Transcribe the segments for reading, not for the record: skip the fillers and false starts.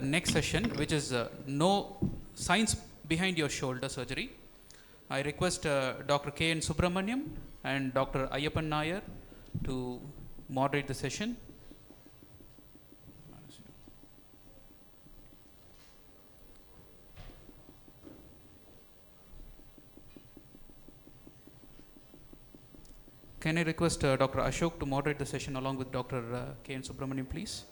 next session, which is no science behind your shoulder surgery. I request Dr. K. N. Subramaniam and Dr. Ayyappan Nair to moderate the session. Can I request Dr. Ashok to moderate the session along with Dr. K. N. Subramaniam, please?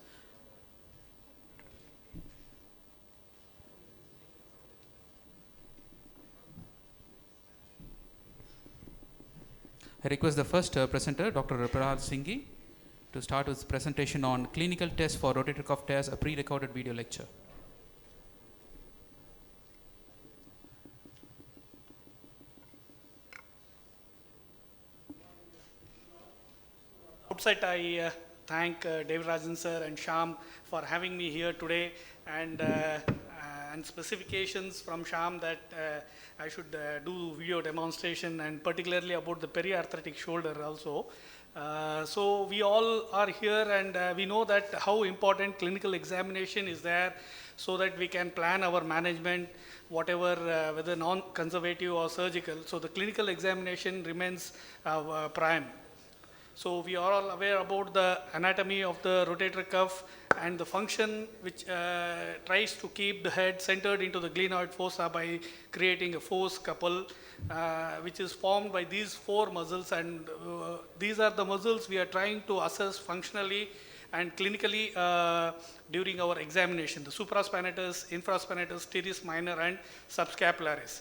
I request the first presenter, Dr. Prahad Singhi, to start his presentation on clinical tests for rotator cuff tears, a pre-recorded video lecture. Outside, I thank David Rajan sir and Shyam for having me here today, and specifications from Shyam that I should do video demonstration, and particularly about the periarthritic shoulder also. So we all are here, and we know that how important clinical examination is there, so that we can plan our management, whatever, whether non-conservative or surgical. So the clinical examination remains prime. So we are all aware about the anatomy of the rotator cuff and the function which tries to keep the head centered into the glenoid fossa by creating a force couple which is formed by these four muscles, and these are the muscles we are trying to assess functionally and clinically during our examination: the supraspinatus, infraspinatus, teres minor, and subscapularis.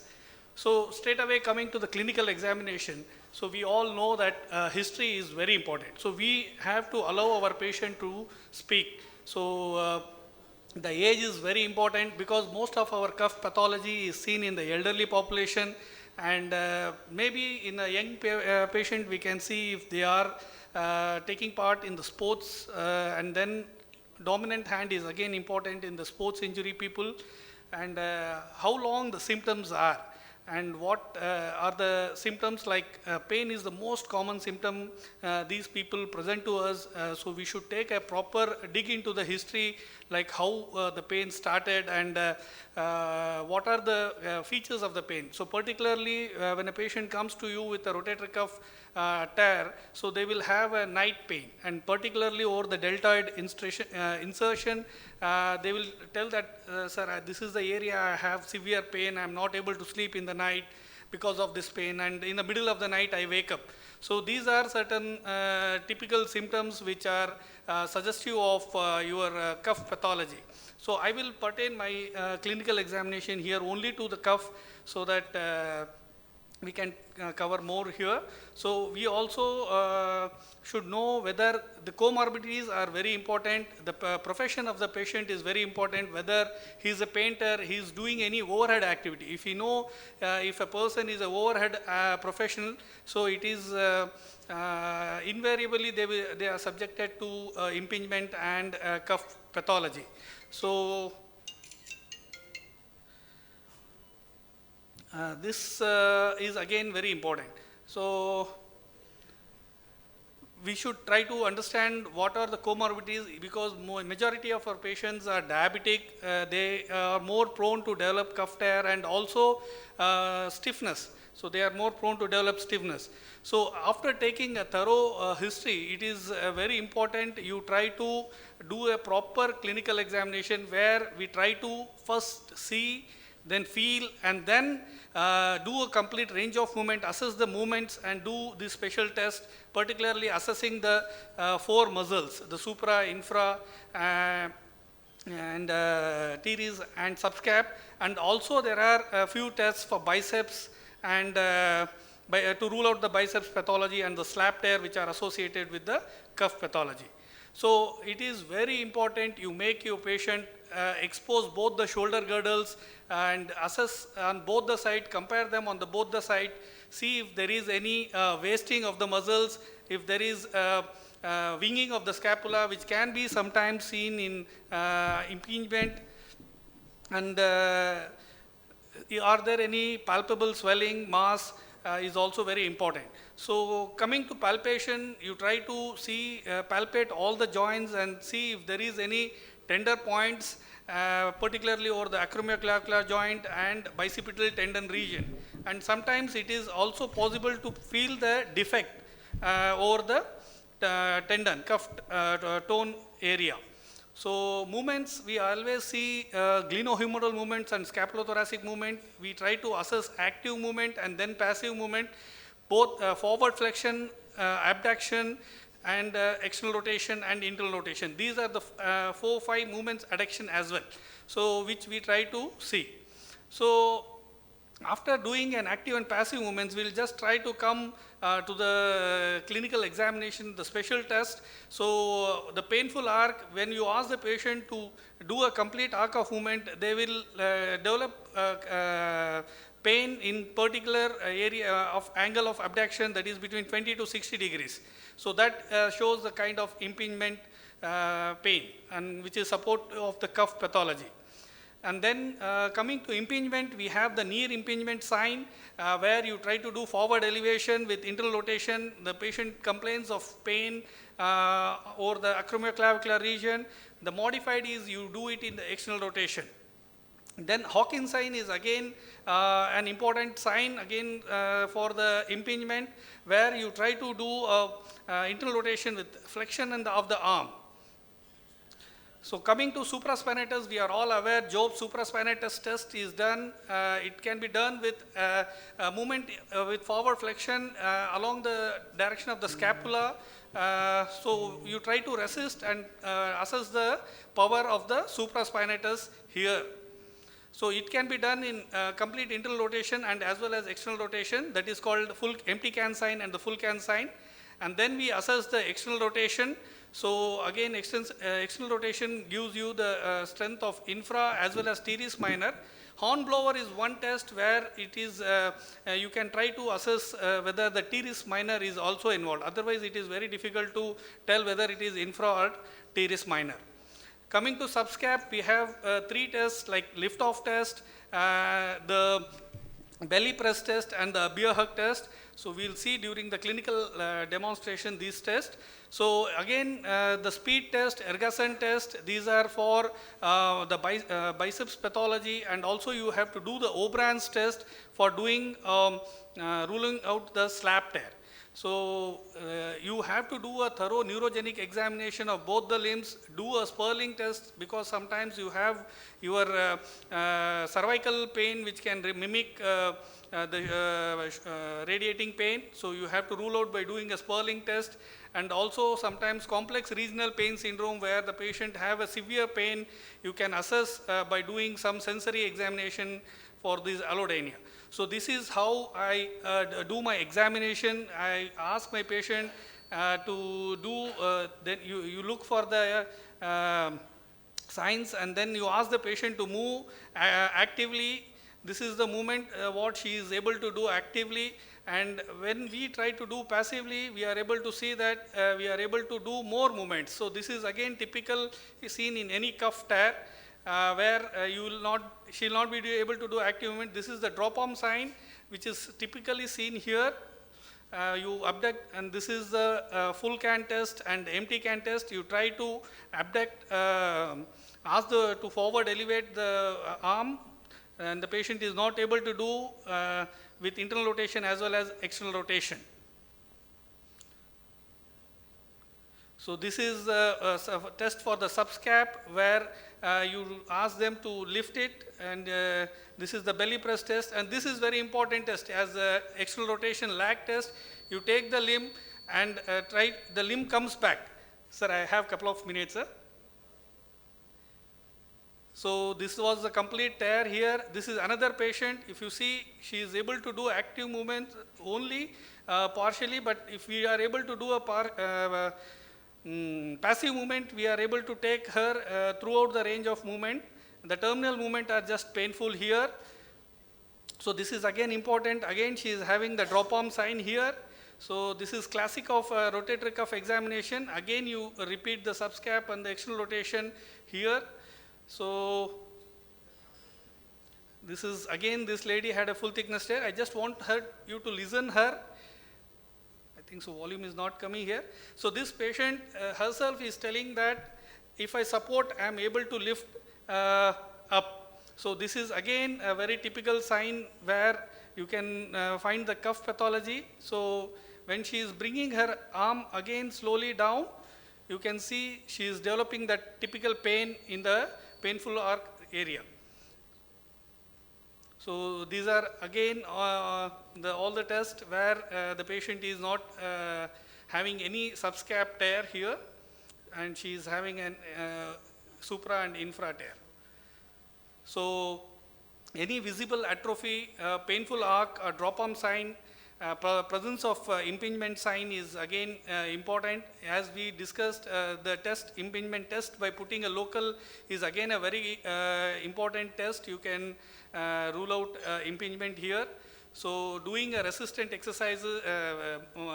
So straight away coming to the clinical examination, so we all know that history is very important. So we have to allow our patient to speak. So the age is very important, because most of our cuff pathology is seen in the elderly population, and maybe in a young patient we can see if they are taking part in the sports, and then dominant hand is again important in the sports injury people, and how long the symptoms are. And what are the symptoms, like pain is the most common symptom these people present to us. So we should take a proper dig into the history, like how the pain started, and what are the features of the pain. So particularly when a patient comes to you with a rotator cuff tear, so they will have a night pain, and particularly over the deltoid insertion, they will tell that, sir, this is the area I have severe pain, I am not able to sleep in the night because of this pain, and in the middle of the night I wake up. So these are certain typical symptoms which are suggestive of your cuff pathology. So I will pertain my clinical examination here only to the cuff, so that we can cover more here. So we also should know whether the comorbidities are very important. The profession of the patient is very important, whether he is a painter, he is doing any overhead activity. If you know, if a person is an overhead professional, so it is invariably they are subjected to impingement and cuff pathology. So this is again very important. So we should try to understand what are the comorbidities, because majority of our patients are diabetic. They are more prone to develop cuff tear, and also stiffness. So they are more prone to develop stiffness. So after taking a thorough history, it is very important you try to do a proper clinical examination, where we try to first see, then feel, and then do a complete range of movement, assess the movements, and do this special test, particularly assessing the four muscles, the supra, infra, and teres and subscap. And also there are a few tests for biceps, and to rule out the biceps pathology and the slap tear which are associated with the cuff pathology. So it is very important you make your patient expose both the shoulder girdles and assess on both the side, compare them on both the side, see if there is any wasting of the muscles, if there is winging of the scapula, which can be sometimes seen in impingement, and are there any palpable swelling, mass, is also very important. So coming to palpation, you try to see, palpate all the joints and see if there is any tender points, particularly over the acromioclavicular joint and bicipital tendon region. And sometimes it is also possible to feel the defect over the tendon, cuff tone area. So movements, we always see glenohumeral movements and scapulothoracic movement. We try to assess active movement and then passive movement, both forward flexion, abduction, and external rotation and internal rotation. These are the 4-5 movements, adduction as well, so which we try to see. So after doing an active and passive movements, we'll just try to come to the clinical examination, the special test. So the painful arc, when you ask the patient to do a complete arc of movement, they will develop pain in particular area of angle of abduction, that is between 20 to 60 degrees. So that shows the kind of impingement pain, and which is support of the cuff pathology. And then coming to impingement, we have the near impingement sign, where you try to do forward elevation with internal rotation. The patient complains of pain over the acromioclavicular region. The modified is you do it in the external rotation. Then Hawkins sign is again an important sign again for the impingement, where you try to do internal rotation with flexion of the arm. So coming to supraspinatus, we are all aware Job supraspinatus test is done. It can be done with movement with forward flexion along the direction of the scapula. So you try to resist and assess the power of the supraspinatus here. So it can be done in complete internal rotation and as well as external rotation. That is called full empty can sign and the full can sign. And then we assess the external rotation. So again, external rotation gives you the strength of infra as well as teres minor. Hornblower is one test where it is you can try to assess whether the teres minor is also involved. Otherwise, it is very difficult to tell whether it is infra or teres minor. Coming to subscap, we have 3 tests like lift-off test, the belly press test, and the beer hug test. So we'll see during the clinical demonstration these tests. So again, the speed test, ergason test, these are for the biceps pathology, and also you have to do the O'Brien's test for doing ruling out the slap tear. So you have to do a thorough neurogenic examination of both the limbs, do a Sperling test, because sometimes you have your cervical pain which can mimic the radiating pain. So you have to rule out by doing a Sperling test, and also sometimes complex regional pain syndrome where the patient have a severe pain, you can assess by doing some sensory examination for this allodynia. So this is how I do my examination. I ask my patient to do, then you look for the signs, and then you ask the patient to move actively. This is the movement what she is able to do actively, and when we try to do passively, we are able to see that we are able to do more movements. So this is again typical seen in any cuff tear, where she will not be able to do active movement. This is the drop arm sign, which is typically seen here. You abduct, and this is the full can test and empty can test. You try to abduct, ask to forward elevate the arm, and the patient is not able to do with internal rotation as well as external rotation. So this is a test for the subscap, where you ask them to lift it, and this is the belly press test, and this is very important test as the external rotation lag test. You take the limb and the limb comes back. Sir, I have a couple of minutes, sir. So this was the complete tear here. This is another patient. If you see, she is able to do active movement only partially, but if we are able to do a passive movement, we are able to take her throughout the range of movement. The terminal movement are just painful here. So this is again important. Again, she is having the drop arm sign here. So this is classic of rotatory cuff examination. Again, you repeat the subscap and the external rotation here. So this is again, this lady had a full thickness tear. I just want you to listen her. I think so volume is not coming here. So this patient herself is telling that if I support, I am able to lift up. So this is again a very typical sign where you can find the cuff pathology. So when she is bringing her arm again slowly down, you can see she is developing that typical pain in the painful arc area. So these are again all the tests where the patient is not having any subscap tear here, and she is having an supra and infra tear. So any visible atrophy, painful arc, or drop arm sign, presence of impingement sign is again important. As we discussed, the test, impingement test by putting a local is again a very important test. You can rule out impingement here. So doing a resistant exercise,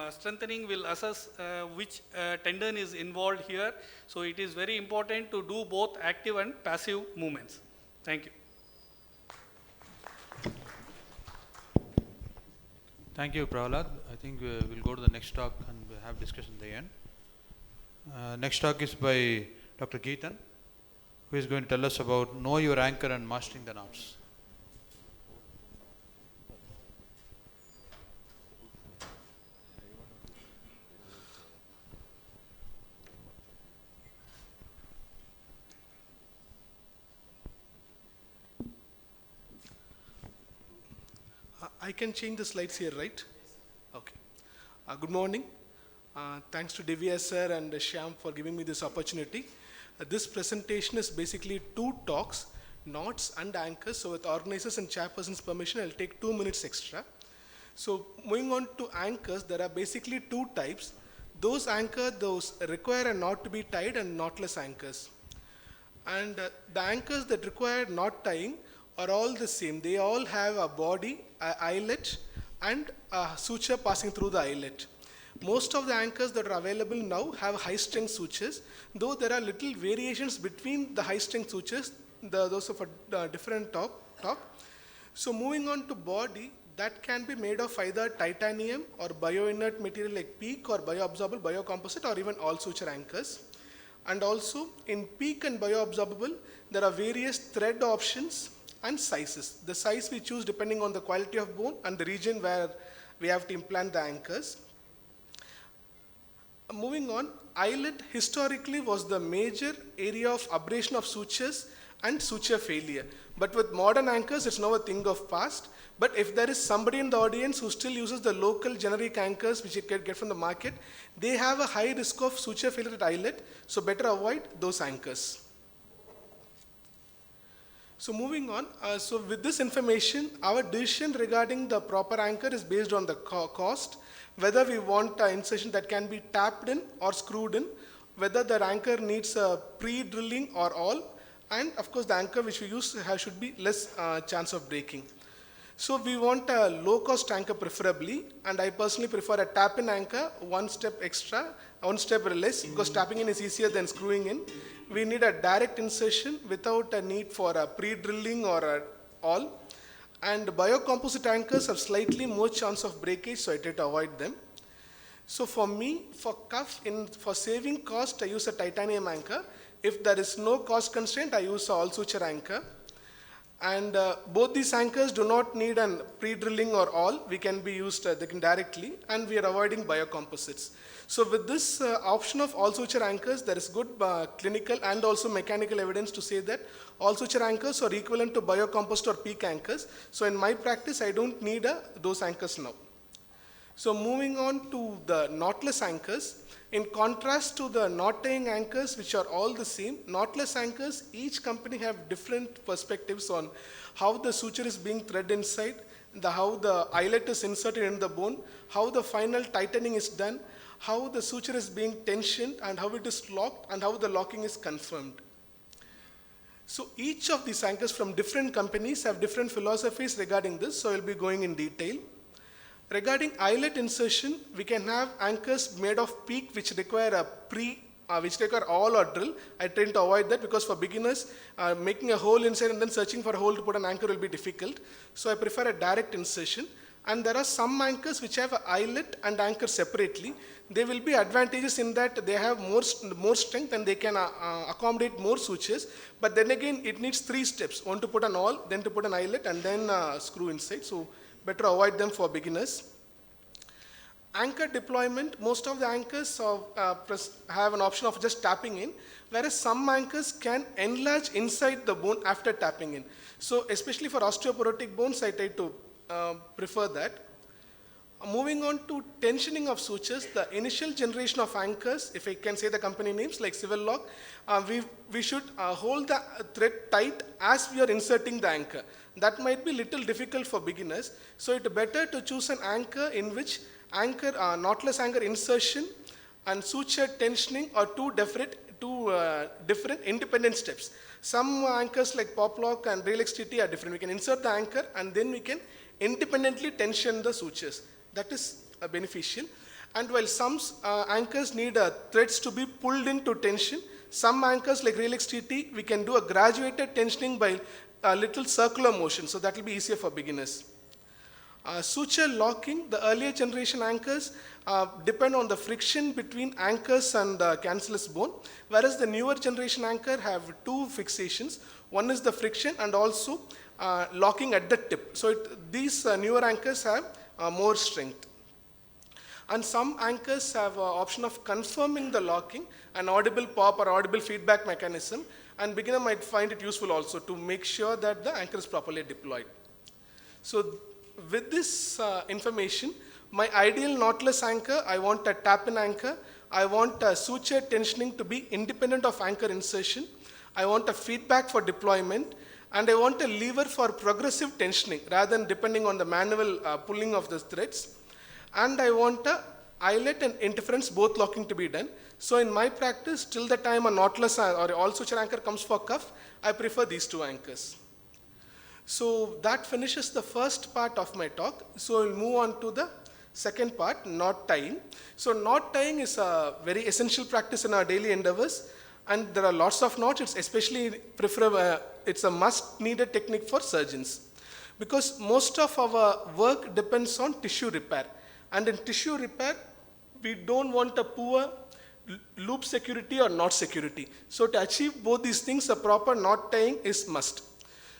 strengthening will assess which tendon is involved here. So it is very important to do both active and passive movements. Thank you. Thank you, Prahlad. I think we'll go to the next talk and we'll have discussion at the end. Next talk is by Dr. Geethan, who is going to tell us about know your anchor and mastering the knots. I can change the slides here, right? Okay. Good morning. Thanks to Divya sir and Shyam for giving me this opportunity. This presentation is basically 2 talks, knots and anchors. So with organizers and chairperson's permission, I'll take 2 minutes extra. So moving on to anchors, there are basically 2 types. Those require a knot to be tied and knotless anchors. And the anchors that require knot tying are all the same. They all have a body, an eyelet, and a suture passing through the eyelet. Most of the anchors that are available now have high strength sutures, though there are little variations between the high strength sutures, those of a different talk. So moving on to body, that can be made of either titanium or bioinert material like PEEK or bioabsorbable, biocomposite, or even all suture anchors. And also in PEEK and bioabsorbable, there are various thread options and sizes. The size we choose depending on the quality of bone and the region where we have to implant the anchors. Moving on, eyelet historically was the major area of abrasion of sutures and suture failure. But with modern anchors, it's now a thing of past. But if there is somebody in the audience who still uses the local generic anchors which you can get from the market, they have a high risk of suture failure at eyelet, so better avoid those anchors. So moving on, so with this information, our decision regarding the proper anchor is based on the cost, whether we want an insertion that can be tapped in or screwed in, whether the anchor needs a pre-drilling or all, and of course the anchor which we use should be less chance of breaking. So we want a low-cost anchor preferably, and I personally prefer a tap-in anchor, 1 step extra, 1 step less, because tapping in is easier than screwing in. We need a direct insertion without a need for a pre-drilling or all. And biocomposite anchors have slightly more chance of breakage, so I try to avoid them. So for me, for cuff, for saving cost, I use a titanium anchor. If there is no cost constraint, I use a all suture anchor. And both these anchors do not need a pre-drilling or all. We can be used directly, and we are avoiding biocomposites. So with this option of all suture anchors, there is good clinical and also mechanical evidence to say that all suture anchors are equivalent to biocomposite or PEEK anchors. So in my practice, I don't need those anchors now. So moving on to the knotless anchors, in contrast to the knot tying anchors, which are all the same, knotless anchors, each company have different perspectives on how the suture is being threaded inside, how the eyelet is inserted in the bone, how the final tightening is done, how the suture is being tensioned, and how it is locked, and how the locking is confirmed. So each of these anchors from different companies have different philosophies regarding this, so I will be going in detail. Regarding eyelet insertion, we can have anchors made of PEEK which require which require all or drill. I tend to avoid that because for beginners, making a hole inside and then searching for a hole to put an anchor will be difficult. So I prefer a direct insertion. And there are some anchors which have an eyelet and anchor separately. There will be advantages in that they have more strength and they can accommodate more sutures. But then again, it needs 3 steps. One to put an awl, then to put an eyelet, and then screw inside. So better avoid them for beginners. Anchor deployment, most of the anchors have an option of just tapping in, whereas some anchors can enlarge inside the bone after tapping in. So especially for osteoporotic bones, I try to prefer that. Moving on to tensioning of sutures, the initial generation of anchors, if I can say the company names like Civil Lock, we should hold the thread tight as we are inserting the anchor. That might be little difficult for beginners, so it's better to choose an anchor in which knotless anchor insertion and suture tensioning are two different independent steps. Some anchors like Pop Lock and Real XTT are different. We can insert the anchor and then we can independently tension the sutures. That is beneficial. And while some anchors need threads to be pulled into tension, some anchors like Real XTT, we can do a graduated tensioning by a little circular motion, so that will be easier for beginners. Suture locking, the earlier generation anchors depend on the friction between anchors and the cancellous bone, whereas the newer generation anchor have 2 fixations. One is the friction and also locking at the tip. So these newer anchors have more strength. And some anchors have an option of confirming the locking, an audible pop or audible feedback mechanism, and beginner might find it useful also to make sure that the anchor is properly deployed. So with this information, my ideal knotless anchor, I want a tap-in anchor, I want a suture tensioning to be independent of anchor insertion, I want a feedback for deployment, and I want a lever for progressive tensioning rather than depending on the manual pulling of the threads. And I want a eyelet and interference both locking to be done. So in my practice, till the time a knotless or all suture anchor comes for cuff, I prefer these 2 anchors. So that finishes the first part of my talk. So we'll move on to the second part, knot tying. So knot tying is a very essential practice in our daily endeavors, and there are lots of knots. It's especially preferable, it's a must needed technique for surgeons, because most of our work depends on tissue repair. And in tissue repair, we don't want a poor loop security or knot security. So to achieve both these things, a proper knot tying is must.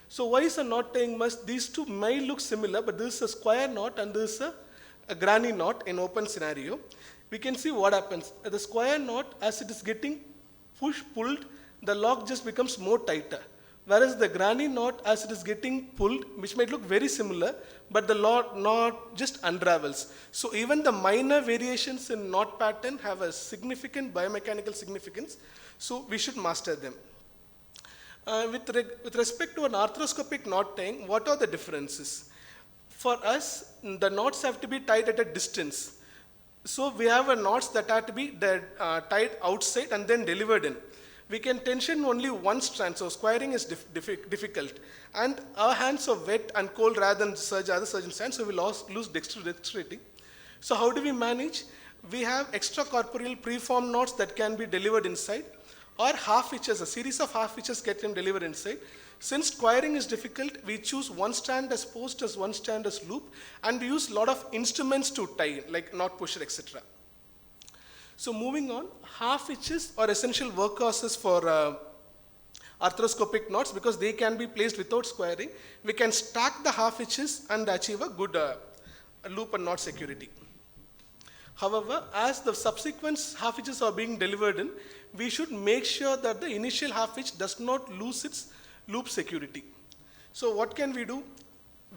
So why is a knot tying must? These 2 may look similar, but this is a square knot and this is a granny knot in open scenario. We can see what happens. The square knot, as it is getting pulled, the lock just becomes more tighter. Whereas the granny knot, as it is getting pulled, which might look very similar, but the knot just unravels. So even the minor variations in knot pattern have a significant biomechanical significance, so we should master them. With respect to an arthroscopic knot tying, what are the differences? For us, the knots have to be tied at a distance. So we have knots that have to be tied outside and then delivered in. We can tension only one strand, so squaring is difficult. And our hands are wet and cold rather than other surgeons' hands, so we lose dexterity. So how do we manage? We have extracorporeal preformed knots that can be delivered inside, or half hitches, a series of half hitches get them delivered inside. Since squaring is difficult, we choose one strand as post as one strand as loop, and we use a lot of instruments to tie, like knot pusher, etc. So moving on, half hitches are essential workhorses for arthroscopic knots because they can be placed without squaring. We can stack the half hitches and achieve a good loop and knot security. However, as the subsequent half hitches are being delivered in, we should make sure that the initial half hitch does not lose its loop security. So what can we do?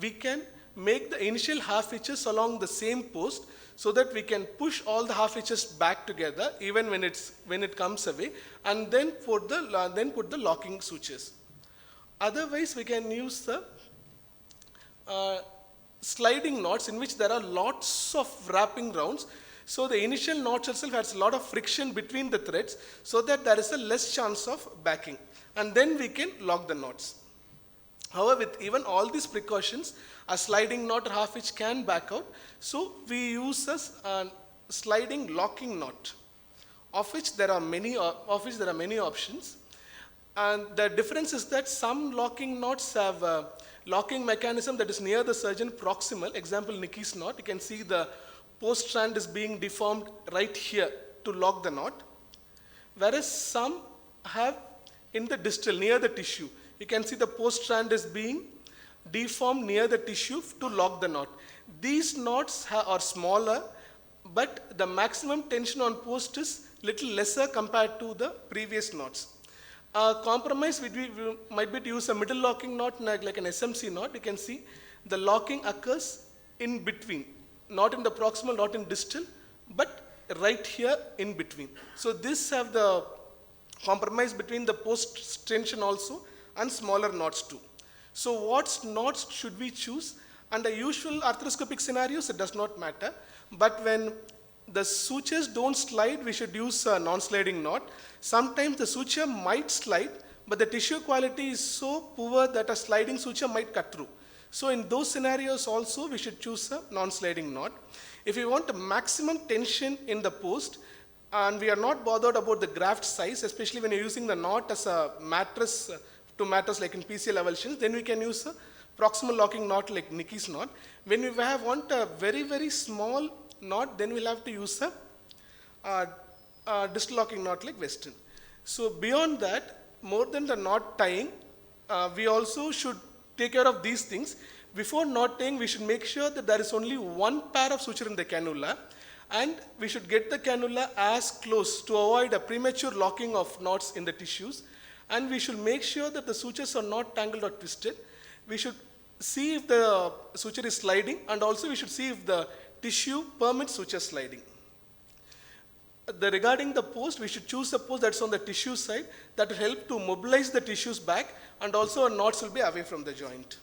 We can make the initial half hitches along the same post so that we can push all the half hitches back together even when it comes away, and then put the locking sutures. Otherwise, we can use the sliding knots in which there are lots of wrapping rounds. So the initial knot itself has a lot of friction between the threads so that there is a less chance of backing, and then we can lock the knots. However, with even all these precautions, a sliding knot or half hitch can back out. So we use a sliding locking knot, of which there are many options. And the difference is that some locking knots have a locking mechanism that is near the surgeon proximal. Example, Nicky's knot. You can see the post strand is being deformed right here to lock the knot. Whereas some have in the distal, near the tissue. You can see the post strand is being deformed near the tissue to lock the knot. These knots are smaller, but the maximum tension on post is little lesser compared to the previous knots. Compromise might be to use a middle locking knot like an SMC knot. You can see the locking occurs in between, not in the proximal, not in distal, but right here in between. So this have the compromise between the post tension also and smaller knots too. So what knots should we choose? Under usual arthroscopic scenarios, it does not matter. But when the sutures don't slide, we should use a non-sliding knot. Sometimes the suture might slide, but the tissue quality is so poor that a sliding suture might cut through. So in those scenarios also, we should choose a non-sliding knot. If we want a maximum tension in the post, and we are not bothered about the graft size, especially when you're using the knot as a mattress to mattress like in PCL avulsions, then we can use a proximal locking knot like Nicky's knot. When we want a very, very small knot, then we'll have to use a distal locking knot like Weston. So beyond that, more than the knot tying, we also should take care of these things. Before knot tying, we should make sure that there is only one pair of suture in the cannula, and we should get the cannula as close to avoid a premature locking of knots in the tissues. And we should make sure that the sutures are not tangled or twisted. We should see if the suture is sliding, and also we should see if the tissue permits suture sliding. Regarding the post, we should choose a post that's on the tissue side that will help to mobilize the tissues back, and also our knots will be away from the joint.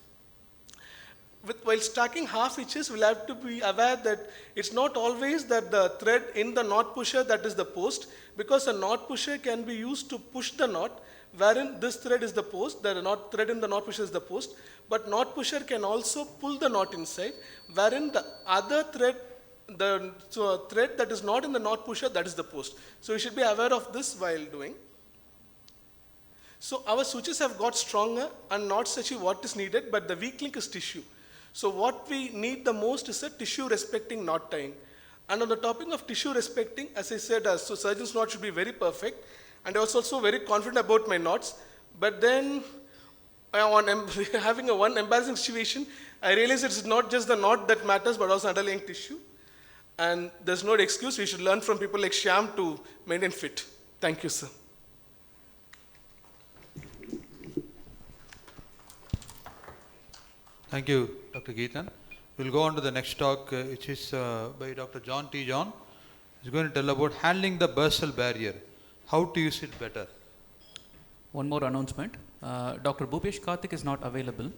While stacking half hitches, we'll have to be aware that it's not always that the thread in the knot pusher that is the post, because a knot pusher can be used to push the knot, wherein this thread is the post, the knot thread in the knot pusher is the post, but knot pusher can also pull the knot inside, wherein the other thread, the thread that is not in the knot pusher, that is the post. So you should be aware of this while doing. So our sutures have got stronger and knots achieve what is needed, but the weak link is tissue. So what we need the most is a tissue respecting knot tying. And on the topic of tissue respecting, as I said, so surgeon's knot should be very perfect. And I was also very confident about my knots. But then, on having one embarrassing situation, I realized it's not just the knot that matters, but also underlying tissue. And there's no excuse. We should learn from people like Shyam to maintain fit. Thank you, sir. Thank you, Dr. Geethan. We'll go on to the next talk, which is by Dr. John T. John. He's going to tell about handling the bursal barrier, how to use it better. One more announcement. Dr. Bhupesh Karthik is not available,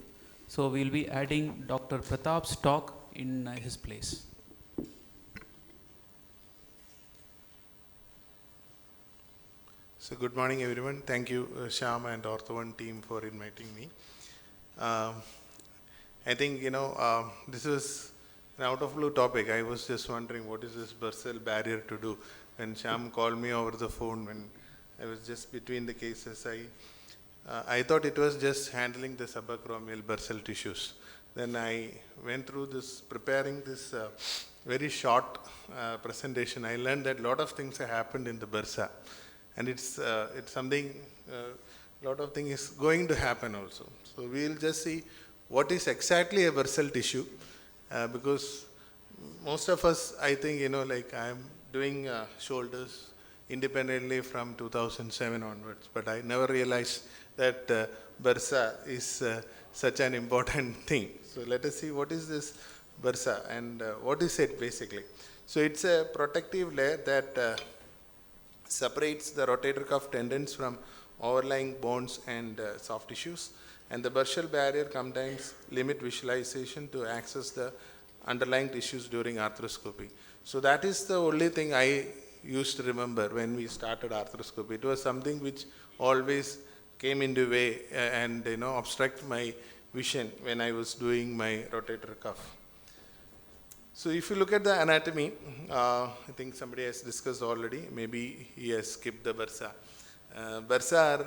so we'll be adding Dr. Pratap's talk in his place. So good morning, everyone. Thank you, Shyam and Ortho-One team for inviting me. I think, this is an out of blue topic. I was just wondering what is this bursal barrier to do. When Shyam called me over the phone, when I was just between the cases, I thought it was just handling the subacromial bursal tissues. Then I went through this, preparing this very short presentation. I learned that a lot of things have happened in the bursa. And it's something, a lot of things is going to happen also. So we'll just see what is exactly a bursal tissue, because most of us, I think, like I'm doing shoulders independently from 2007 onwards, but I never realized that bursa is such an important thing. So let us see what is this bursa and what is it basically. So it's a protective layer that separates the rotator cuff tendons from overlying bones and soft tissues. And the bursal barrier sometimes limit visualization to access the underlying tissues during arthroscopy. So that is the only thing I used to remember when we started arthroscopy. It was something which always came into way and obstruct my vision when I was doing my rotator cuff. So if you look at the anatomy, I think somebody has discussed already, maybe he has skipped the bursa. Bursa are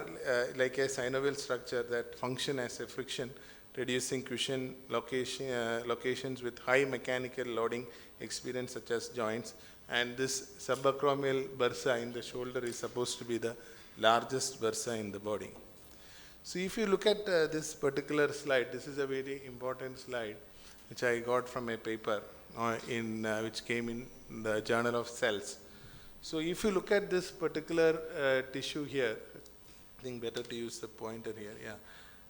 like a synovial structure that function as a friction reducing cushion locations with high mechanical loading experience such as joints, and this subacromial bursa in the shoulder is supposed to be the largest bursa in the body. So if you look at this particular slide, this is a very important slide which I got from a paper which came in the Journal of Cells. So if you look at this particular tissue here, I think better to use the pointer here, yeah.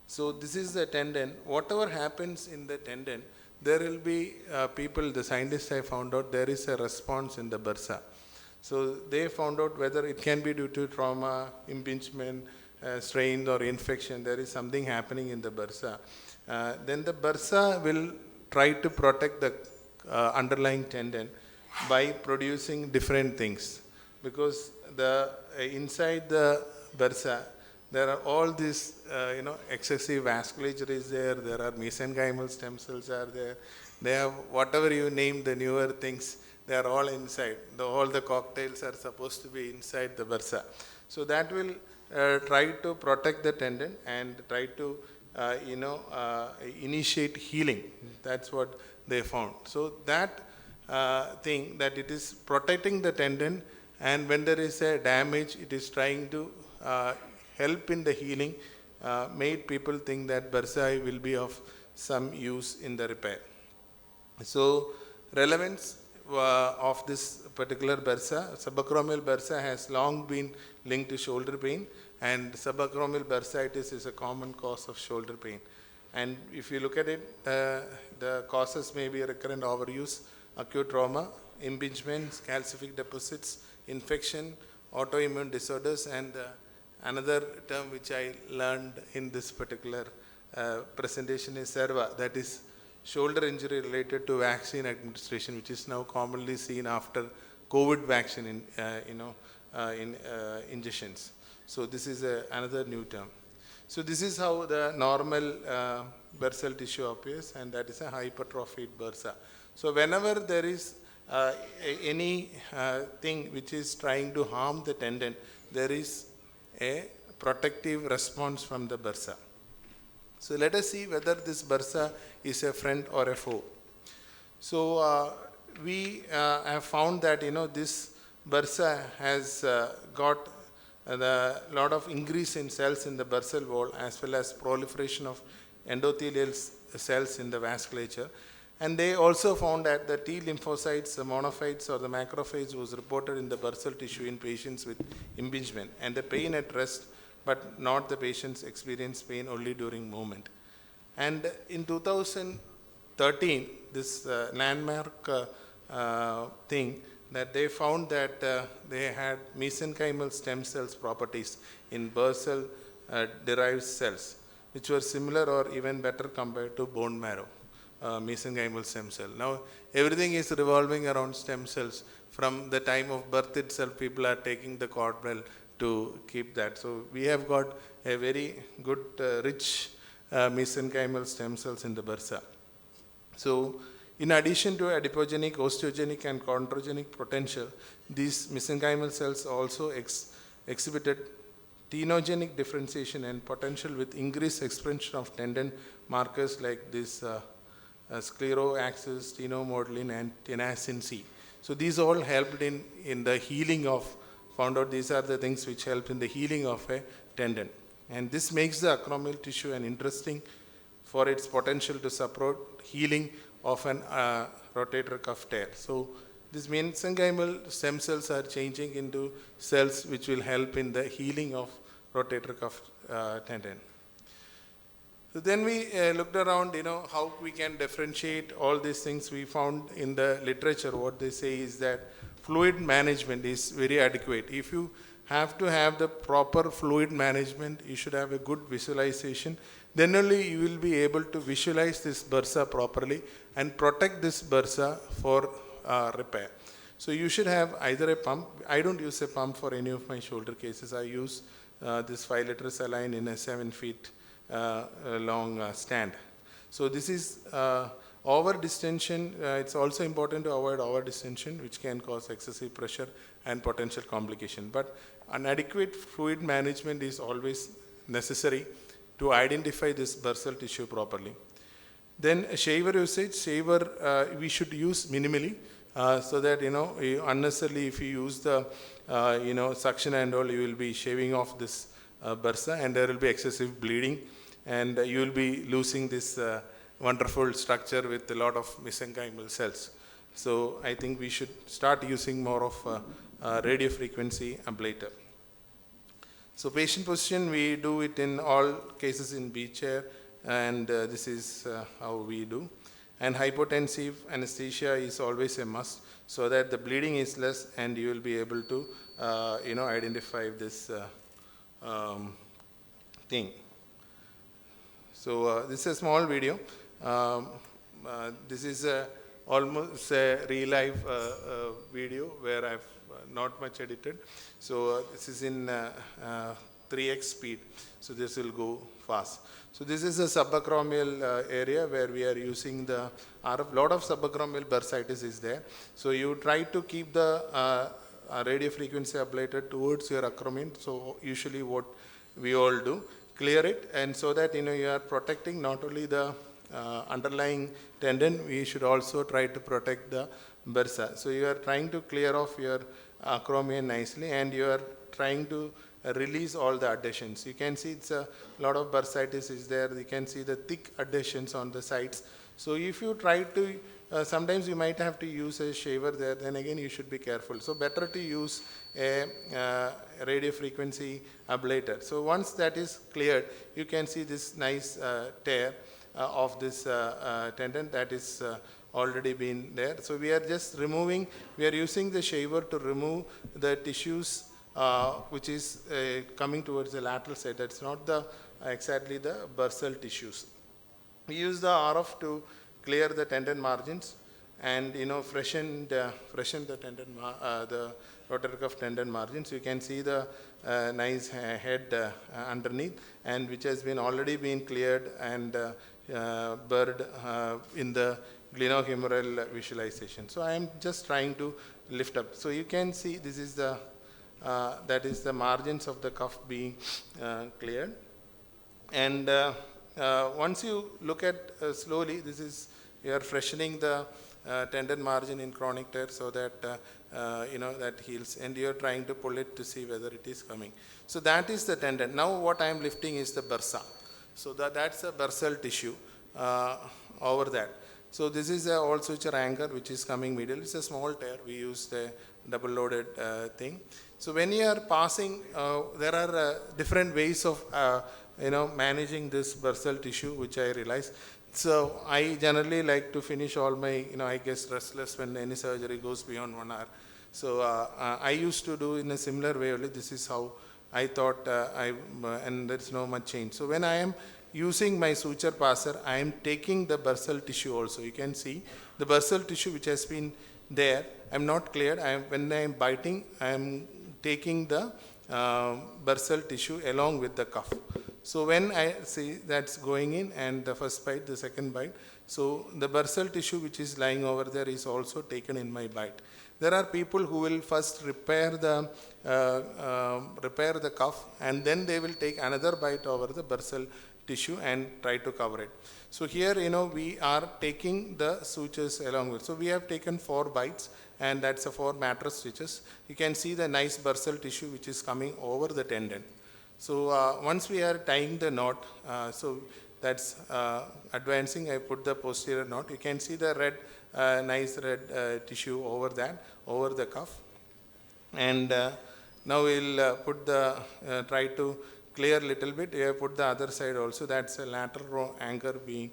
So this is the tendon. Whatever happens in the tendon, there will be the scientists have found out there is a response in the bursa. So they found out whether it can be due to trauma, impingement, strain or infection, there is something happening in the bursa. Then the bursa will try to protect the underlying tendon by producing different things, because inside the bursa there are all these excessive vasculature is there, there are mesenchymal stem cells are there, they have whatever you name the newer things, they are all inside. All the cocktails are supposed to be inside the bursa. So that will try to protect the tendon and try to initiate healing. That's what they found. So that thing that it is protecting the tendon, and when there is a damage, it is trying to help in the healing, made people think that bursa will be of some use in the repair. So relevance of this particular bursa, subacromial bursa has long been linked to shoulder pain, and subacromial bursitis is a common cause of shoulder pain. And if you look at it, the causes may be recurrent overuse, acute trauma, impingements, calcific deposits, infection, autoimmune disorders, and another term which I learned in this particular presentation is SERVA, that is shoulder injury related to vaccine administration, which is now commonly seen after COVID vaccine in injections. So this is another new term. So this is how the normal bursal tissue appears, and that is a hypertrophied bursa. So whenever there is any thing which is trying to harm the tendon, there is a protective response from the bursa. So let us see whether this bursa is a friend or a foe. So we have found that this bursa has got a lot of increase in cells in the bursal wall, as well as proliferation of endothelial cells in the vasculature. And they also found that the T lymphocytes, the monophytes or the macrophages was reported in the bursal tissue in patients with impingement, and the pain at rest, but not the patients experience pain only during movement. And in 2013, this landmark thing, that they found that they had mesenchymal stem cells properties in bursal derived cells, which were similar or even better compared to bone marrow mesenchymal stem cell. Now everything is revolving around stem cells. From the time of birth itself, people are taking the cord well to keep that. So we have got a very good rich mesenchymal stem cells in the bursa. So in addition to adipogenic, osteogenic and chondrogenic potential, these mesenchymal cells also exhibited tenogenic differentiation and potential with increased expression of tendon markers like this scleroaxis, tenomodulin and tenacin C. So these all helped in the healing of, found out these are the things which help in the healing of a tendon. And this makes the acromial tissue an interesting for its potential to support healing of an rotator cuff tear. So these mesenchymal stem cells are changing into cells which will help in the healing of rotator cuff tendon. So then we looked around, how we can differentiate all these things. We found in the literature what they say is that fluid management is very adequate. If you have to have the proper fluid management, you should have a good visualization. Then only you will be able to visualize this bursa properly and protect this bursa for repair. So you should have either a pump. I don't use a pump for any of my shoulder cases. I use this 5-liter saline in a 7 feet long stand. So this is Over distension, it's also important to avoid over distension, which can cause excessive pressure and potential complication. But an adequate fluid management is always necessary to identify this bursal tissue properly. Then shaver usage, we should use minimally, so that unnecessarily if you use the suction and all, you will be shaving off this bursa, and there will be excessive bleeding, and you will be losing this wonderful structure with a lot of mesenchymal cells. So I think we should start using more of radio frequency ablator. So patient position, we do it in all cases in B chair, and this is how we do. And hypotensive anesthesia is always a must, so that the bleeding is less and you will be able to identify this thing. So this is a small video. This is almost a real life video where I've not much edited. So this is in 3x speed, so this will go fast. So this is a subacromial area where we are using the RF. Lot of subacromial bursitis is there. So you try to keep the radio frequency ablated towards your acromion. So usually what we all do, clear it, and so that you are protecting not only the underlying tendon, we should also try to protect the bursa. So you are trying to clear off your acromion nicely, and you are trying to release all the adhesions. You can see it's a lot of bursitis is there. You can see the thick adhesions on the sides. So if you try to, sometimes you might have to use a shaver there, then again you should be careful. So better to use a radio frequency ablator. So once that is cleared, you can see this nice tear of this tendon that is already been there. So we are just removing, we are using the shaver to remove the tissues which is coming towards the lateral side. That's not the exactly the bursal tissues. We use the RF to clear the tendon margins and freshen the tendon, the rotator cuff tendon margins. You can see the nice head underneath, and which has been already been cleared and buried in the glenohumeral visualization. So I am just trying to lift up. So you can see this is the that is the margins of the cuff being cleared. And once you look at slowly, this is you are freshening the tendon margin in chronic tear, so that that heals, and you are trying to pull it to see whether it is coming. So that is the tendon. Now what I am lifting is the bursa. So that's a bursal tissue over that. So this is a all suture anchor which is coming medial. It's a small tear. We use the double loaded thing. So when you are passing, there are different ways of managing this bursal tissue, which I realize. So I generally like to finish all my, I get restless when any surgery goes beyond 1 hour. So I used to do in a similar way only. This is how I thought, and there is no much change. So when I am using my suture passer, I am taking the bursal tissue also. You can see the bursal tissue which has been there. I am not cleared. When I am biting, I am taking the bursal tissue along with the cuff. So when I see that's going in, and the first bite, the second bite, so the bursal tissue which is lying over there is also taken in my bite. There are people who will first repair the cuff, and then they will take another bite over the bursal tissue and try to cover it. So here, we are taking the sutures along with. So we have taken 4 bites, and that's a 4 mattress stitches. You can see the nice bursal tissue which is coming over the tendon. So once we are tying the knot, so that's advancing, I put the posterior knot. You can see the red, nice red tissue over that, over the cuff. And now we'll put the, try to clear a little bit. Here put the other side also. That's a lateral row anchor being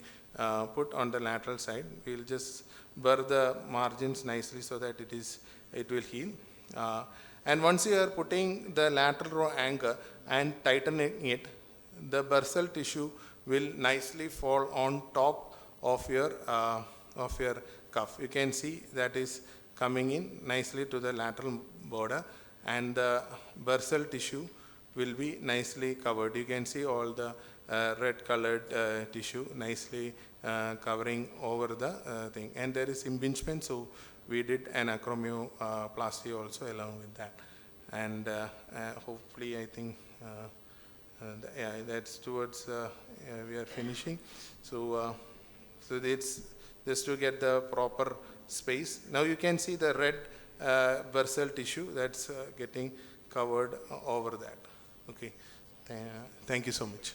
put on the lateral side. We'll just burr the margins nicely so that it will heal. And once you are putting the lateral row anchor and tightening it, the bursal tissue will nicely fall on top of your cuff. You can see that is coming in nicely to the lateral border, and the bursal tissue will be nicely covered. You can see all the red colored tissue nicely covering over the thing. And there is impingement, so we did an acromioplasty also along with that. And hopefully I think yeah, that's towards we are finishing. So so it's just to get the proper space. Now you can see the red bursal tissue that's getting covered over that. Okay, thank you so much.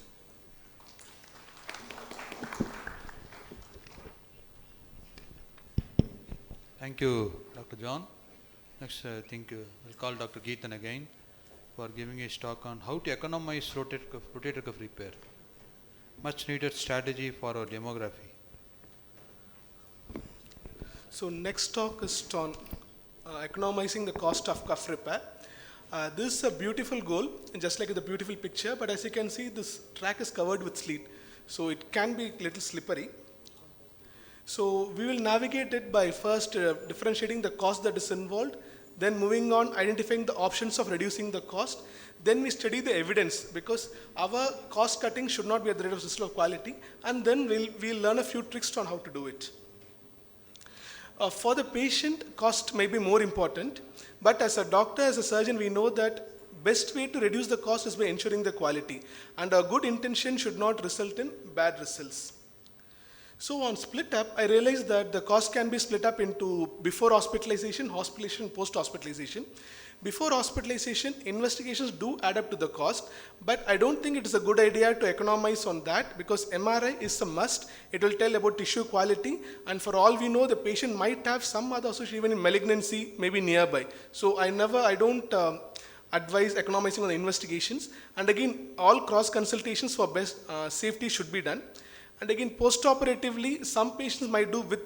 Thank you, Dr. John. Next, I think we'll call Dr. Geethan again for giving his talk on how to economize rotator cuff repair. Much needed strategy for our demography. So next talk is on economizing the cost of cuff repair. This is a beautiful goal, just like the beautiful picture, but as you can see, this track is covered with sleet, so it can be a little slippery. So we will navigate it by first differentiating the cost that is involved, then moving on identifying the options of reducing the cost. Then we study the evidence, because our cost cutting should not be at the rate of system of quality, and then we'll learn a few tricks on how to do it. For the patient, cost may be more important, but as a doctor, as a surgeon, we know that best way to reduce the cost is by ensuring the quality, and a good intention should not result in bad results. So on split up, I realized that the cost can be split up into before hospitalization, hospitalization, post-hospitalization. Before hospitalization, investigations do add up to the cost, but I don't think it is a good idea to economize on that, because MRI is a must. It will tell about tissue quality, and for all we know, the patient might have some other association, even in malignancy, maybe nearby. So I don't advise economizing on the investigations. And again, all cross consultations for best safety should be done. And again, post-operatively, some patients might do with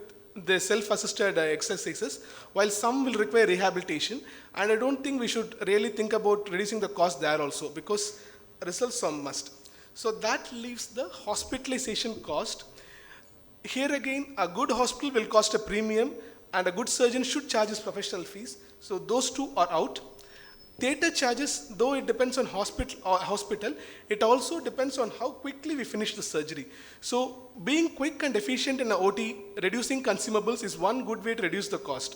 the self-assisted exercises, while some will require rehabilitation. And I don't think we should really think about reducing the cost there also, because results are must. So that leaves the hospitalization cost. Here again, a good hospital will cost a premium, and a good surgeon should charge his professional fees. So those two are out. Theatre charges, though it depends on hospital, it also depends on how quickly we finish the surgery. So being quick and efficient in an OT, reducing consumables is one good way to reduce the cost.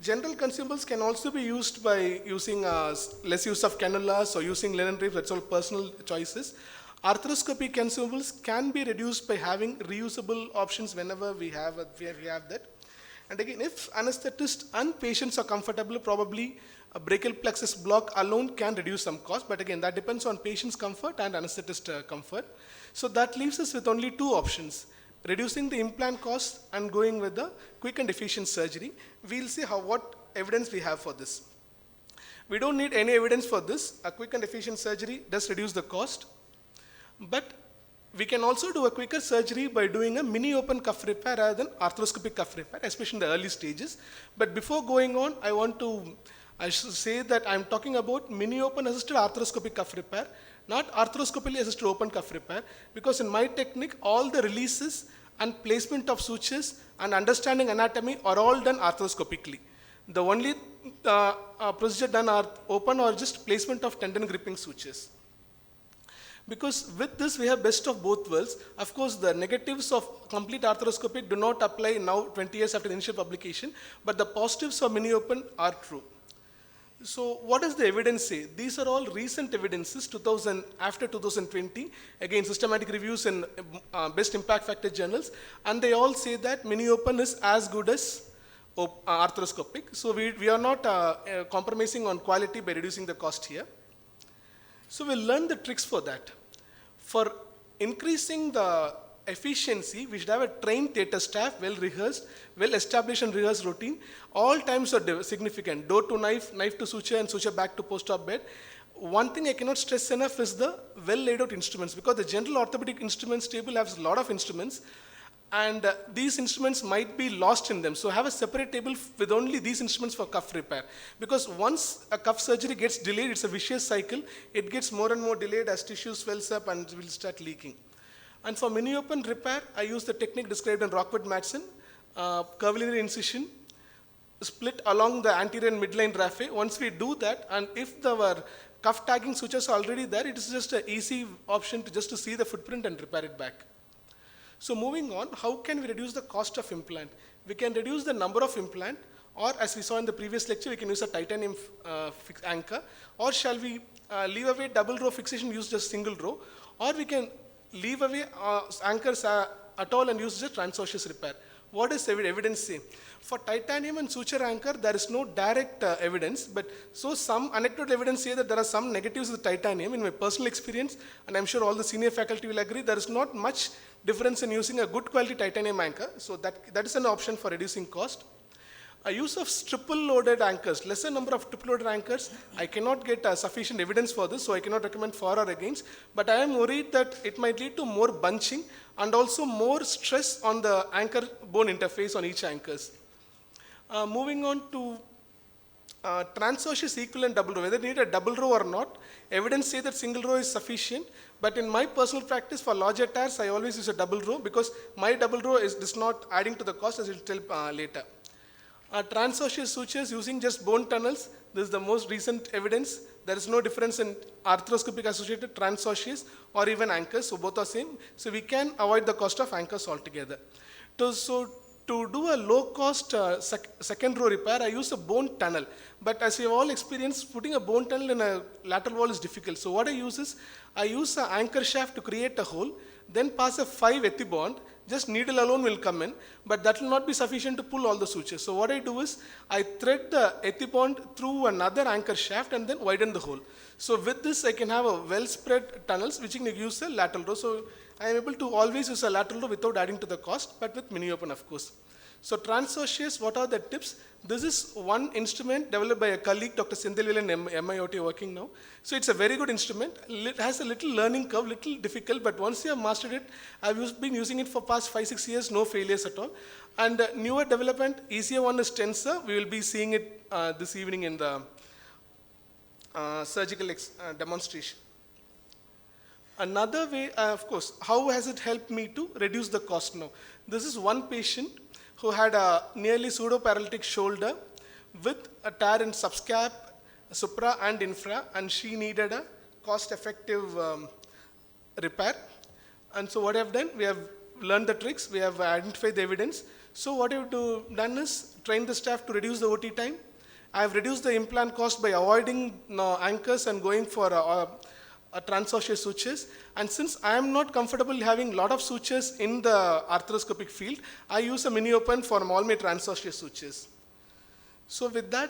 General consumables can also be used by using less use of cannulas or using linen drapes. That's all personal choices. Arthroscopy consumables can be reduced by having reusable options whenever we have that. And again, if anesthetist and patients are comfortable, probably a brachial plexus block alone can reduce some cost, but again, that depends on patient's comfort and anesthetist comfort. So that leaves us with only two options: reducing the implant cost and going with the quick and efficient surgery. We'll see what evidence we have for this. We don't need any evidence for this. A quick and efficient surgery does reduce the cost, but we can also do a quicker surgery by doing a mini open cuff repair rather than arthroscopic cuff repair, especially in the early stages. But before going on, I should say that I'm talking about mini open assisted arthroscopic cuff repair, not arthroscopically assisted open cuff repair, because in my technique, all the releases and placement of sutures and understanding anatomy are all done arthroscopically. The only procedure done open or just placement of tendon gripping sutures. Because with this, we have best of both worlds. Of course, the negatives of complete arthroscopic do not apply now 20 years after the initial publication, but the positives of mini open are true. So what does the evidence say? These are all recent evidences, after 2020, again systematic reviews in best impact factor journals, and they all say that mini open is as good as arthroscopic. So we are not compromising on quality by reducing the cost here. So we'll learn the tricks for that. For increasing the efficiency, we should have a trained theatre staff, well rehearsed, well established and rehearsed routine. All times are significant. Door to knife, knife to suture, and suture back to post-op bed. One thing I cannot stress enough is the well laid out instruments, because the general orthopedic instruments table has a lot of instruments, and these instruments might be lost in them. So have a separate table with only these instruments for cuff repair. Because once a cuff surgery gets delayed, it's a vicious cycle. It gets more and more delayed as tissue swells up and will start leaking. And for mini open repair, I use the technique described in Rockwood-Madsen, curvilinear incision, split along the anterior and midline raphe. Once we do that, and if our cuff tagging sutures are already there. It is just an easy option to just to see the footprint and repair it back. So moving on, how can we reduce the cost of implant? We can reduce the number of implant, or as we saw in the previous lecture, we can use a titanium anchor, or shall we leave away double row fixation, use just single row, or we can leave away anchors at all and use just transosseous repair. What does evidence say? For titanium and suture anchor, there is no direct evidence, but so some anecdotal evidence say that there are some negatives with titanium. In my personal experience, and I'm sure all the senior faculty will agree, there is not much difference in using a good quality titanium anchor, so that is an option for reducing cost. A use of triple loaded anchors, lesser number of triple loaded anchors, I cannot get sufficient evidence for this, so I cannot recommend for or against, but I am worried that it might lead to more bunching and also more stress on the anchor bone interface on each anchors. Moving on to transosseous equivalent double row, whether you need a double row or not, evidence say that single row is sufficient, but in my personal practice for larger tears, I always use a double row because my double row is not adding to the cost, as I will tell later. Transosseous sutures using just bone tunnels, this is the most recent evidence. There is no difference in arthroscopic associated transosseous or even anchors, so both are same. So we can avoid the cost of anchors altogether. To do a low cost second row repair, I use a bone tunnel. But as you have all experienced, putting a bone tunnel in a lateral wall is difficult. So what I use is, I use an anchor shaft to create a hole, then pass a 5 ethibond, just needle alone will come in, but that will not be sufficient to pull all the sutures. So what I do is, I thread the ethibond through another anchor shaft and then widen the hole. So with this, I can have a well spread tunnels which can use a lateral row. So I am able to always use a lateral row without adding to the cost, but with mini open of course. So transosseous, what are the tips? This is one instrument developed by a colleague, Dr. Sindhilvil in MIOT working now. So it's a very good instrument. It has a little learning curve, little difficult, but once you have mastered it, I've been using it for past 5-6 years, no failures at all. And newer development, easier one is tensor. We will be seeing it this evening in the surgical demonstration. Another way, of course, how has it helped me to reduce the cost now? This is one patient who had a nearly pseudo-paralytic shoulder with a tear in subscap, supra and infra, and she needed a cost-effective repair. And so what I have done, we have learned the tricks, we have identified the evidence. So what I have done is train the staff to reduce the OT time. I have reduced the implant cost by avoiding anchors and going for transosseous sutures, and since I am not comfortable having a lot of sutures in the arthroscopic field, I use a mini open for all my transosseous sutures. So with that,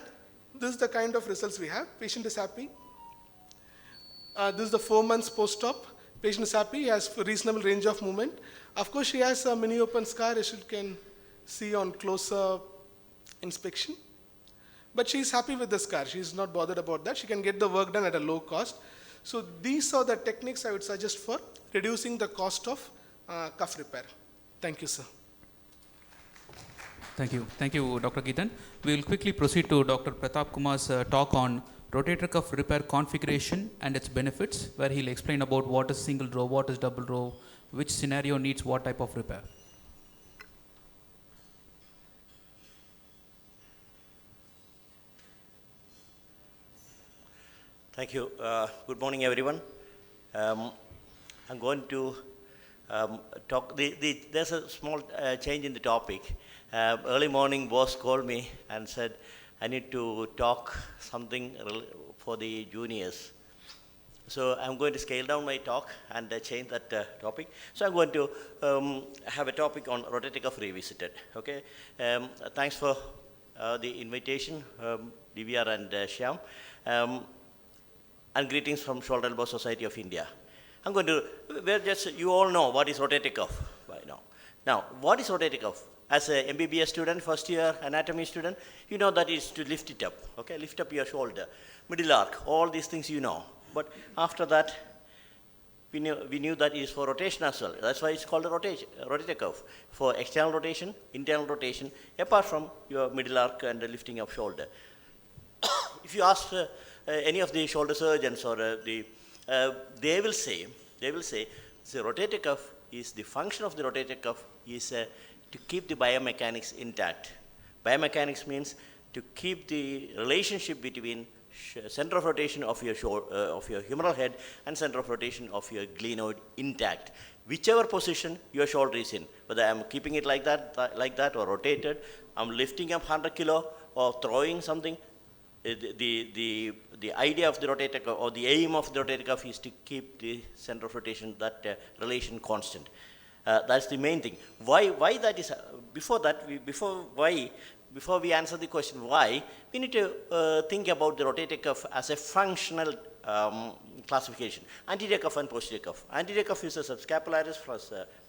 this is the kind of results we have. Patient is happy. This is the 4 months post-op. Patient is happy, he has a reasonable range of movement. Of course, she has a mini open scar, as you can see on closer inspection. But she is happy with the scar. She is not bothered about that. She can get the work done at a low cost. So these are the techniques I would suggest for reducing the cost of cuff repair. Thank you, sir. Thank you. Thank you, Dr. Geethan. We will quickly proceed to Dr. Pratap Kumar's talk on rotator cuff repair configuration and its benefits, where he'll explain about what is single row, what is double row, which scenario needs what type of repair. Thank you. Good morning, everyone. I'm going to talk. There's a small change in the topic. Early morning, boss called me and said, I need to talk something for the juniors. So I'm going to scale down my talk and change that topic. So I'm going to have a topic on rotator cuff revisited. Okay. Thanks for the invitation, DVR and Shyam. And greetings from Shoulder Elbow Society of India. I'm going to, you all know what is rotator cuff by now. Now, what is rotator cuff? As a MBBS student, first year anatomy student, you know that is to lift it up, okay? Lift up your shoulder, middle arc, all these things you know. But after that, we knew that it is for rotation as well. That's why it's called a rotator cuff, for external rotation, internal rotation, apart from your middle arc and the lifting of shoulder. If you ask any of the shoulder surgeons or they will say the rotator cuff is, the function of the rotator cuff is to keep the biomechanics intact. Biomechanics means to keep the relationship between center of rotation of your of your humeral head and center of rotation of your glenoid intact. Whichever position your shoulder is in, whether I'm keeping it like that or rotated, I'm lifting up 100 kilo or throwing something, the idea of the rotator cuff or the aim of the rotator cuff is to keep the center of rotation, that relation constant. That's the main thing. Why that is, before we answer the question why, we need to think about the rotator cuff as a functional classification. Anterior cuff and posterior cuff. Anterior cuff is a subscapularis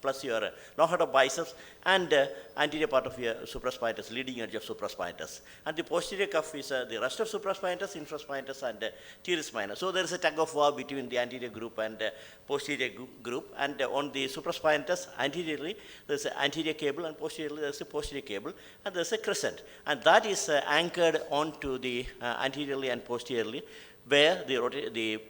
plus your long of biceps and anterior part of your supraspinatus, leading edge of supraspinatus. And the posterior cuff is the rest of supraspinatus, infraspinatus and teres minor. So there is a tug of war between the anterior group and posterior group, and on the supraspinatus anteriorly there is an anterior cable and posteriorly there is a posterior cable and there is a crescent, and that is anchored onto the anteriorly and posteriorly, where the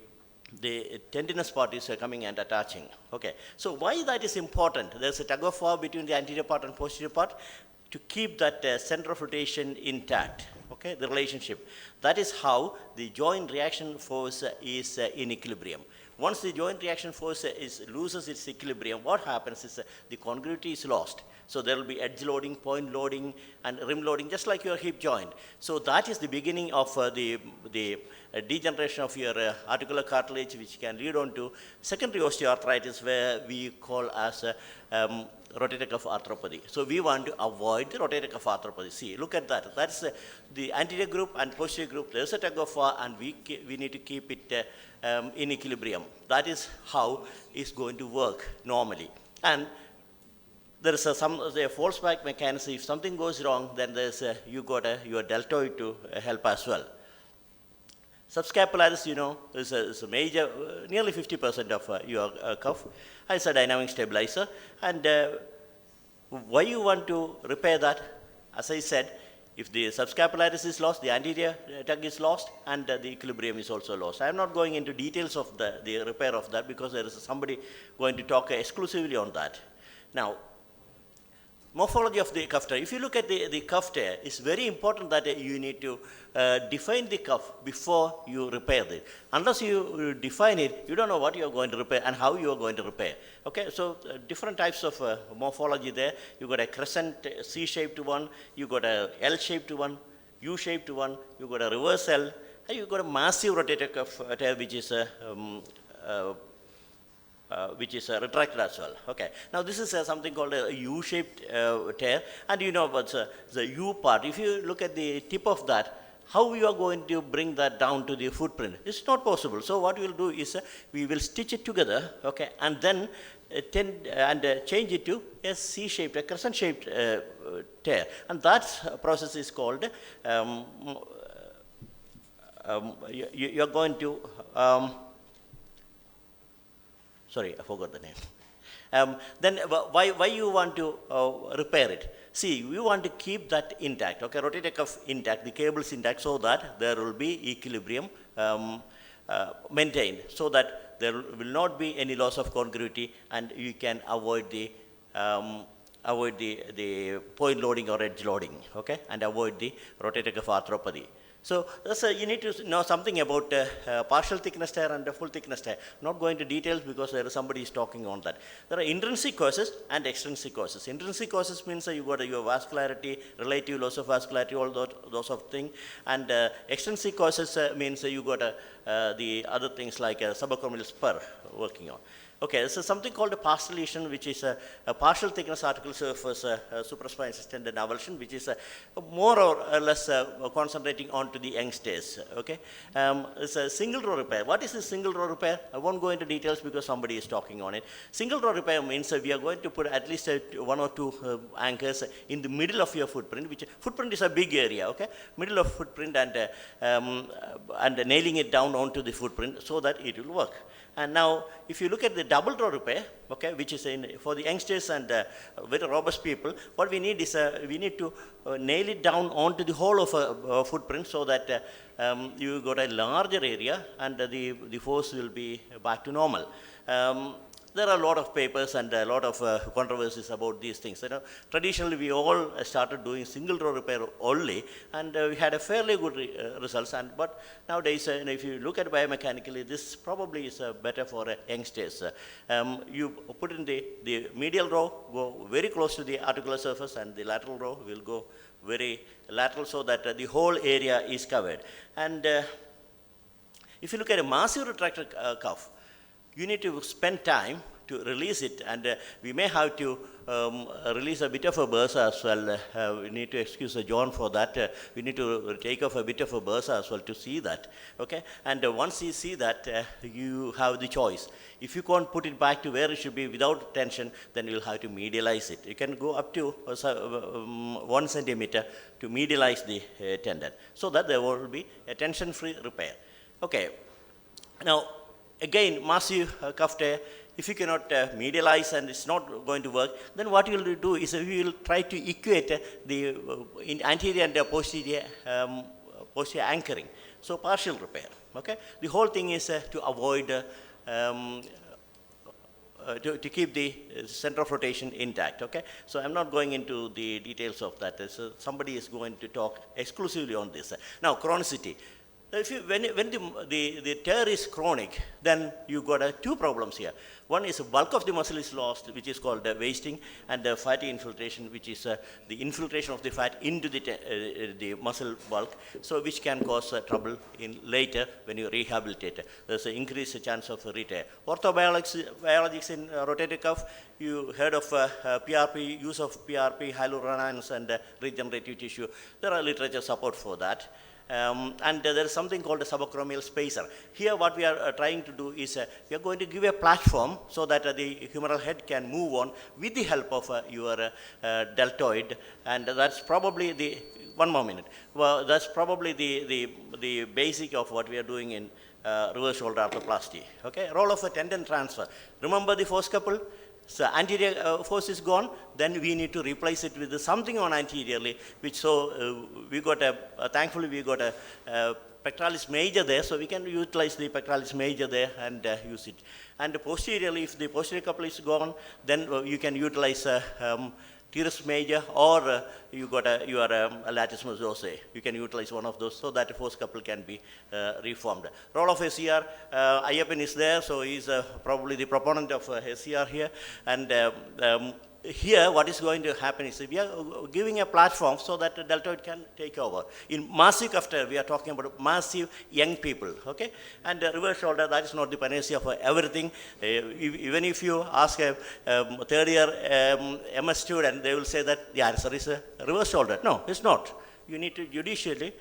tendinous part is coming and attaching. Okay, so why that is important? There's a tug of war between the anterior part and posterior part to keep that center of rotation intact. Okay, the relationship. That is how the joint reaction force is in equilibrium. Once the joint reaction force loses its equilibrium, what happens is the congruity is lost. So there will be edge loading, point loading, and rim loading, just like your hip joint. So that is the beginning of the degeneration of your articular cartilage, which can lead on to secondary osteoarthritis, where we call as rotator cuff arthropathy. So we want to avoid the rotator cuff arthropathy. See, look at that. That's the anterior group and posterior group. There's a tug of war, and we need to keep it in equilibrium. That is how it's going to work normally. And there is a false back mechanism. If something goes wrong, then there's you got your deltoid to help as well. Subscapularis, is a major, nearly 50% of your cuff. It's a dynamic stabilizer. And why you want to repair that? As I said, if the subscapularis is lost, the anterior tug is lost, and the equilibrium is also lost. I am not going into details of the repair of that, because there is somebody going to talk exclusively on that. Now, morphology of the cuff tear. If you look at the cuff tear, it's very important that you need to define the cuff before you repair it. Unless you define it, you don't know what you are going to repair and how you are going to repair. Okay, so different types of morphology there. You got a crescent C-shaped one, you got a L-shaped one, U-shaped one, you got a reverse L, and you got a massive rotator cuff tear, which is retracted as well. Okay. Now this is something called a U-shaped tear, and about the U part. If you look at the tip of that, how you are going to bring that down to the footprint? It's not possible. So what we will do is we will stitch it together, okay, and then change it to a C-shaped, a crescent-shaped tear, and that process is called. You are going to. Sorry, I forgot the name. Then why you want to repair it? See, we want to keep that intact, okay, rotator cuff intact, the cables intact, so that there will be equilibrium maintained, so that there will not be any loss of congruity, and you can avoid the point loading or edge loading, okay, and avoid the rotator cuff arthropathy. So you need to know something about partial thickness tear and full thickness tear. Not going to details, because there is somebody is talking on that. There are intrinsic causes and extrinsic causes. Intrinsic causes means you got your vascularity, relative loss of vascularity, all those of things. And extrinsic causes means you got the other things like subacromial spur working on. Okay, so something called a partial lesion, which is a partial thickness articular surface supraspinatus tendon avulsion, which is more or less concentrating onto the youngsters. Okay, it's a single row repair. What is this single row repair? I won't go into details because somebody is talking on it. Single row repair means we are going to put at least one or two anchors in the middle of your footprint, which footprint is a big area. Okay, middle of footprint, and nailing it down onto the footprint so that it will work. And now, if you look at the double row repair, okay, which is for the youngsters and very robust people, what we need is we need to nail it down onto the whole of a footprint, so that you got a larger area and the force will be back to normal. there are a lot of papers and a lot of controversies about these things. Traditionally, we all started doing single row repair only, and we had a fairly good results. But nowadays, if you look at biomechanically, this probably is better for youngsters. You put in the medial row, go very close to the articular surface, and the lateral row will go very lateral, so that the whole area is covered. And if you look at a massive retractor cuff, you need to spend time to release it, and we may have to release a bit of a bursa as well. We need to excuse John for that. We need to take off a bit of a bursa as well to see that. Okay, and once you see that, you have the choice. If you can't put it back to where it should be without tension, then you'll have to medialize it. You can go up to 1 centimeter to medialize the tendon, so that there will be a tension-free repair. Okay, now again, massive cuff tear. If you cannot medialize and it's not going to work, then what you will do is you will try to equate the anterior and posterior anchoring. So partial repair. Okay, the whole thing is to avoid to keep the center of rotation intact. Okay, so I'm not going into the details of that. So somebody is going to talk exclusively on this. Now, chronicity. If you, when the tear is chronic, then you got two problems here. One is bulk of the muscle is lost, which is called wasting, and fatty infiltration, which is the infiltration of the fat into the muscle bulk, so which can cause trouble in later when you rehabilitate. There's an increased chance of retear. Orthobiologics in rotator cuff, you heard of PRP, use of PRP, hyaluronans, and regenerative tissue. There are literature support for that. And there is something called a subacromial spacer. Here what we are trying to do is we are going to give a platform so that the humeral head can move on with the help of your deltoid, and that's probably the, one more minute, well, that's probably the basic of what we are doing in reverse shoulder arthroplasty. Okay, role of a tendon transfer. Remember the first couple? So anterior force is gone, then we need to replace it with something on anteriorly, which so we got a, thankfully we got a pectoralis major there, so we can utilize the pectoralis major there and use it. And posteriorly, if the posterior couple is gone, then you can utilize teres major, or you got your latissimus dorsi. You can utilize one of those so that the force couple can be reformed. Role of SCR, Ayyappan is there, so he's probably the proponent of SCR here. And here what is going to happen is we are giving a platform so that the deltoid can take over. In massive cuff tear, we are talking about massive young people, okay? And reverse shoulder, that is not the panacea for everything. Even if you ask a third year MS student, they will say that the answer is a reverse shoulder. No, it's not. You need to judiciously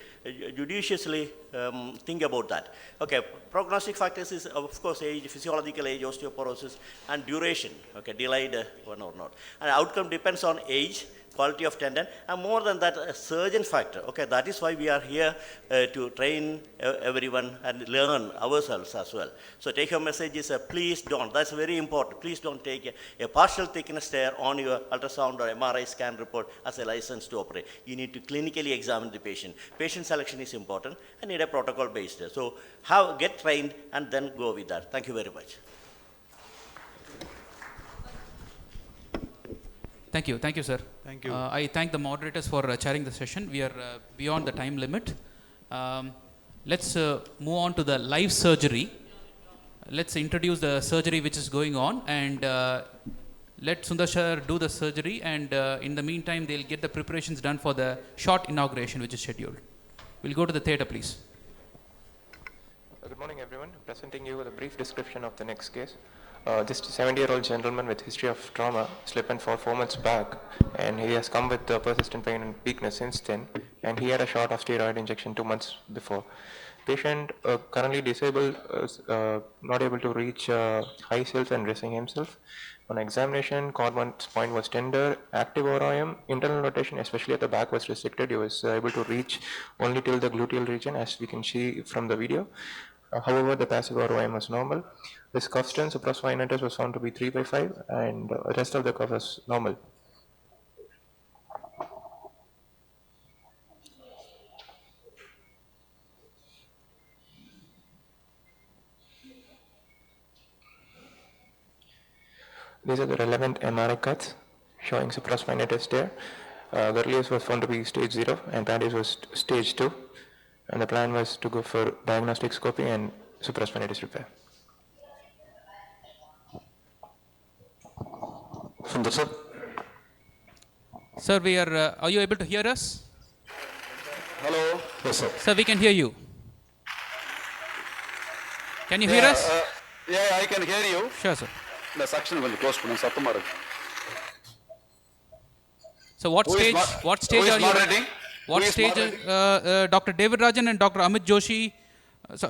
think about that. Okay, prognostic factors is of course age, physiological age, osteoporosis, and duration. Okay, delayed one or not. And outcome depends on age, quality of tendon, and more than that, a surgeon factor. Okay, that is why we are here to train everyone and learn ourselves as well. So take home message is please don't, that's very important, please don't take a partial thickness tear on your ultrasound or MRI scan report as a license to operate. You need to clinically examine the patient. Patient selection is important and need a protocol based. So get trained and then go with that. Thank you very much. Thank you, sir. Thank you. I thank the moderators for chairing the session. We are beyond the time limit. Let's move on to the live surgery. Let's introduce the surgery which is going on, and let Sundar sir do the surgery, and in the meantime they'll get the preparations done for the short inauguration which is scheduled. We'll go to the theatre, please. Good morning, everyone. Presenting you with a brief description of the next case. Just a 70-year-old gentleman with history of trauma, slip and fall 4 months back, and he has come with persistent pain and weakness since then, and he had a shot of steroid injection 2 months before. Patient currently disabled, not able to reach high sills and dressing himself. On examination, cord point was tender, active ORIM, internal rotation, especially at the back, was restricted. He was able to reach only till the gluteal region, as we can see from the video. However, the passive ROIM was normal. This cuff strength, supraspinatus, was found to be 3/5, and the rest of the cuff was normal. These are the relevant MRI cuts showing supraspinatus tear. Gurlius was found to be stage 0 and Paddy's was stage 2. And the plan was to go for diagnostic scopy and supraspinatus repair. Sundar sir. Sir, are you able to hear us? Hello. Yes, sir. Sir, we can hear you. Can you hear us? Yeah, I can hear you. Sure, sir. The section will close to Satumar. So what stage are you moderating? What stage Dr. David Rajan and Dr. Amit Joshi,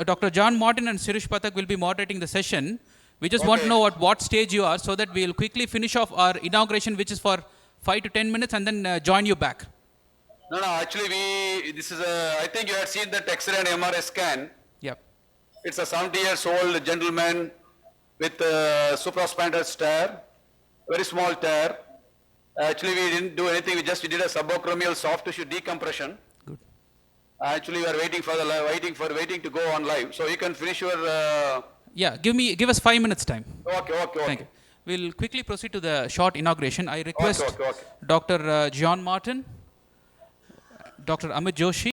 Dr. John Martin and Sirish Pathak will be moderating the session. We just want to know at what stage you are so that we will quickly finish off our inauguration, which is for 5 to 10 minutes, and then join you back. No, actually I think you had seen that X-ray and MRI scan. Yep. It's a 70 years old gentleman with supraspinatus tear, very small tear. Actually, we didn't do anything. We just did a subacromial soft tissue decompression. Good. Actually, we are waiting to go on live. So you can finish your. Yeah, give us 5 minutes time. Okay. Thank you. We'll quickly proceed to the short inauguration. I request Okay. Dr. John Martin, Dr. Amit Joshi,